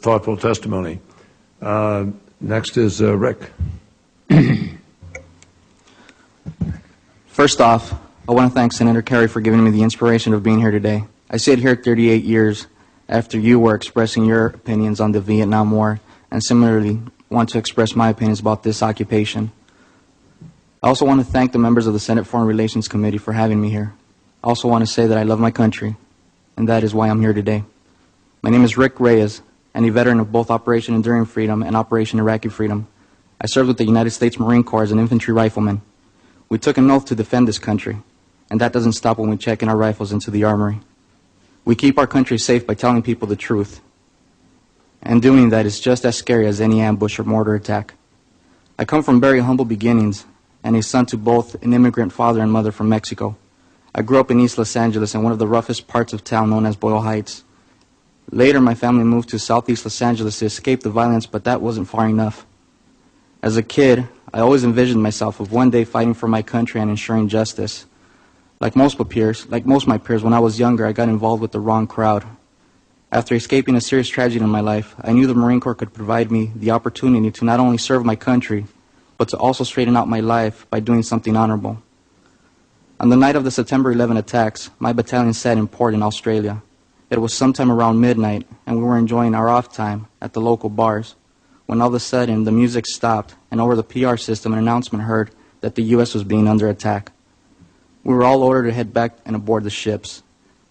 thoughtful testimony. Next is Rick. First off, I want to thank Senator Kerry for giving me the inspiration of being here today. I sit here 38 years after you were expressing your opinions on the Vietnam War, and similarly want to express my opinions about this occupation. I also want to thank the members of the Senate Foreign Relations Committee for having me here. I also want to say that I love my country, and that is why I'm here today. My name is Rick Reyes, and a veteran of both Operation Enduring Freedom and Operation Iraqi Freedom. I served with the United States Marine Corps as an infantry rifleman. We took an oath to defend this country, and that doesn't stop when we check in our rifles into the armory. We keep our country safe by telling people the truth, and doing that is just as scary as any ambush or mortar attack. I come from very humble beginnings, and a son to both an immigrant father and mother from Mexico. I grew up in East Los Angeles in one of the roughest parts of town known as Boyle Heights. Later, my family moved to Southeast Los Angeles to escape the violence, but that wasn't far enough. As a kid, I always envisioned myself of one day fighting for my country and ensuring justice. Like most of my peers, when I was younger, I got involved with the wrong crowd. After escaping a serious tragedy in my life, I knew the Marine Corps could provide me the opportunity to not only serve my country, but to also straighten out my life by doing something honorable. On the night of the September 11 attacks, my battalion sat in port in Australia. It was sometime around midnight, and we were enjoying our off time at the local bars, when all of a sudden the music stopped, and over the PR system an announcement heard that the U.S. was being under attack. We were all ordered to head back and aboard the ships.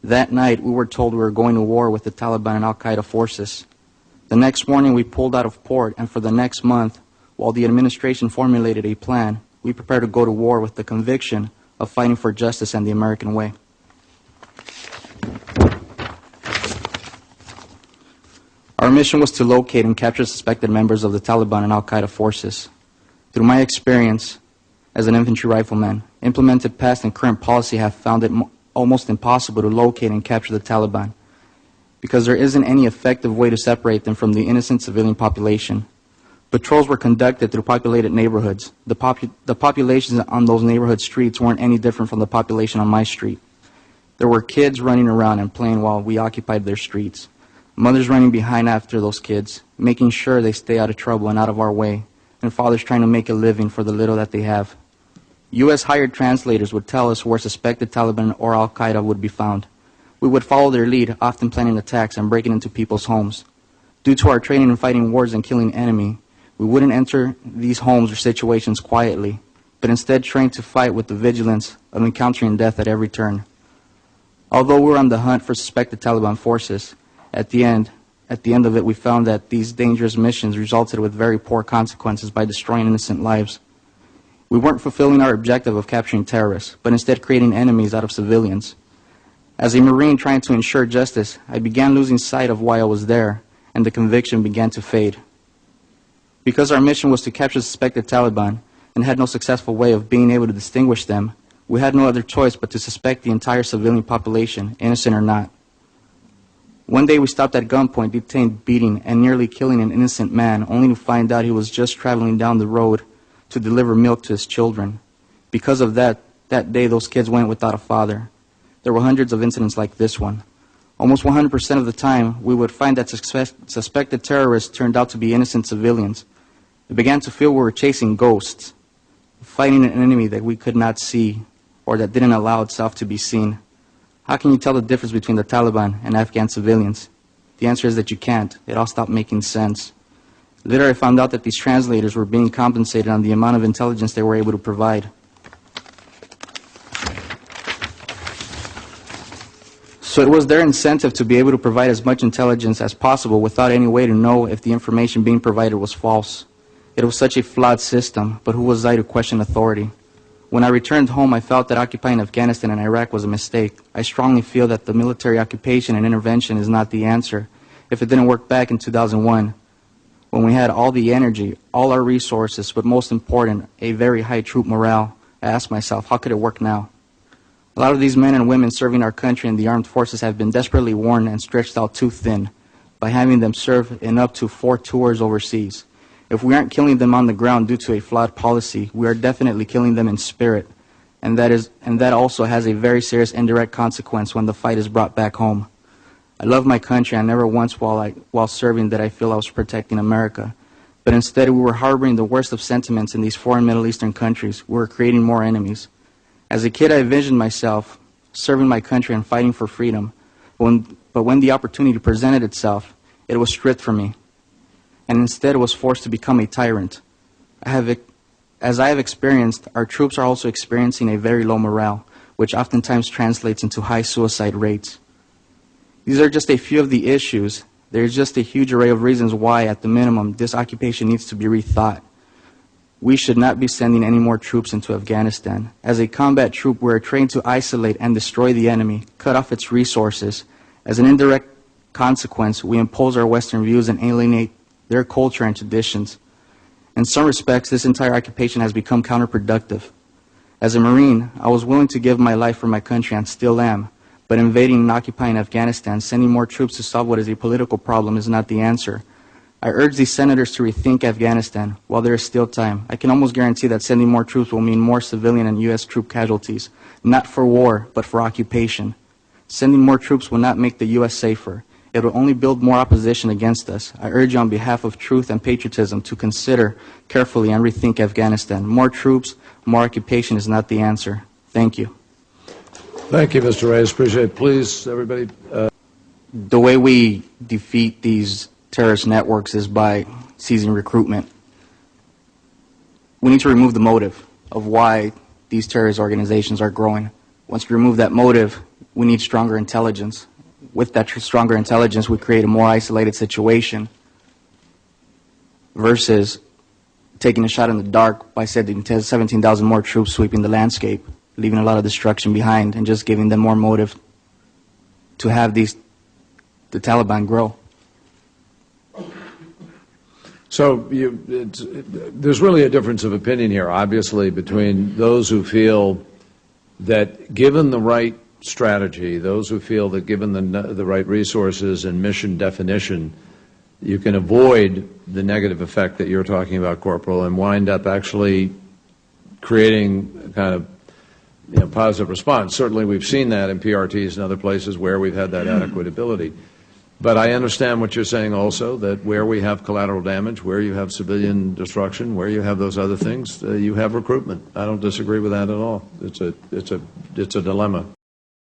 That night, we were told we were going to war with the Taliban and Al-Qaeda forces. The next morning, we pulled out of port, and for the next month, while the administration formulated a plan, we prepared to go to war with the conviction of fighting for justice and the American way. Our mission was to locate and capture suspected members of the Taliban and Al-Qaeda forces. Through my experience as an infantry rifleman, implemented past and current policy have found it almost impossible to locate and capture the Taliban, because there isn't any effective way to separate them from the innocent civilian population. Patrols were conducted through populated neighborhoods. The populations on those neighborhood streets weren't any different from the population on my street. There were kids running around and playing while we occupied their streets. Mothers running behind after those kids, making sure they stay out of trouble and out of our way, and fathers trying to make a living for the little that they have. U.S. hired translators would tell us where suspected Taliban or Al-Qaeda would be found. We would follow their lead, often planning attacks and breaking into people's homes. Due to our training in fighting wars and killing enemy, we wouldn't enter these homes or situations quietly, but instead trained to fight with the vigilance of encountering death at every turn. Although we were on the hunt for suspected Taliban forces, at the end of it we found that these dangerous missions resulted with very poor consequences by destroying innocent lives. We weren't fulfilling our objective of capturing terrorists, but instead creating enemies out of civilians. As a Marine trying to ensure justice, I began losing sight of why I was there, and the conviction began to fade. Because our mission was to capture suspected Taliban and had no successful way of being able to distinguish them, we had no other choice but to suspect the entire civilian population, innocent or not. One day we stopped at gunpoint, detained, beating, and nearly killing an innocent man, only to find out he was just traveling down the road to deliver milk to his children. Because of that day those kids went without a father. There were hundreds of incidents like this one. Almost 100% of the time, we would find that suspected terrorists turned out to be innocent civilians. We began to feel we were chasing ghosts, fighting an enemy that we could not see or that didn't allow itself to be seen. How can you tell the difference between the Taliban and Afghan civilians? The answer is that you can't. It all stopped making sense. Later I found out that these translators were being compensated on the amount of intelligence they were able to provide. So it was their incentive to be able to provide as much intelligence as possible without any way to know if the information being provided was false. It was such a flawed system, but who was I to question authority? When I returned home, I felt that occupying Afghanistan and Iraq was a mistake. I strongly feel that the military occupation and intervention is not the answer. If it didn't work back in 2001, when we had all the energy, all our resources, but most important, a very high troop morale, I asked myself, how could it work now? A lot of these men and women serving our country in the armed forces have been desperately worn and stretched out too thin by having them serve in up to 4 tours overseas. If we aren't killing them on the ground due to a flawed policy, we are definitely killing them in spirit, and that also has a very serious indirect consequence when the fight is brought back home. I love my country, and never once while serving did I feel I was protecting America. But instead, we were harboring the worst of sentiments in these foreign Middle Eastern countries. We were creating more enemies. As a kid, I envisioned myself serving my country and fighting for freedom. But when the opportunity presented itself, it was stripped from me, and instead was forced to become a tyrant. As I have experienced, our troops are also experiencing a very low morale, which oftentimes translates into high suicide rates. These are just a few of the issues. There's just a huge array of reasons why, at the minimum, this occupation needs to be rethought. We should not be sending any more troops into Afghanistan. As a combat troop, we are trained to isolate and destroy the enemy, cut off its resources. As an indirect consequence, we impose our Western views and alienate their culture and traditions. In some respects, this entire occupation has become counterproductive. As a Marine, I was willing to give my life for my country and still am, but invading and occupying Afghanistan, sending more troops to solve what is a political problem is not the answer. I urge these senators to rethink Afghanistan while there is still time. I can almost guarantee that sending more troops will mean more civilian and U.S. troop casualties, not for war, but for occupation. Sending more troops will not make the U.S. safer. It will only build more opposition against us. I urge you on behalf of truth and patriotism to consider carefully and rethink Afghanistan. More troops, more occupation is not the answer. Thank you. Thank you, Mr. Reyes. Appreciate it. Please, everybody. The way we defeat these terrorist networks is by seizing recruitment. We need to remove the motive of why these terrorist organizations are growing. Once we remove that motive, we need stronger intelligence. With that stronger intelligence, we create a more isolated situation versus taking a shot in the dark by sending 17,000 more troops sweeping the landscape, leaving a lot of destruction behind, and just giving them more motive to have the Taliban grow. So there's really a difference of opinion here, obviously, between those who feel that given the right strategy, those who feel that given the right resources and mission definition, you can avoid the negative effect that you're talking about, Corporal, and wind up actually creating a kind of positive response. Certainly we've seen that in PRTs and other places where we've had that adequate ability. But I understand what you're saying also, that where we have collateral damage, where you have civilian destruction, where you have those other things, you have recruitment. I don't disagree with that at all. It's a dilemma.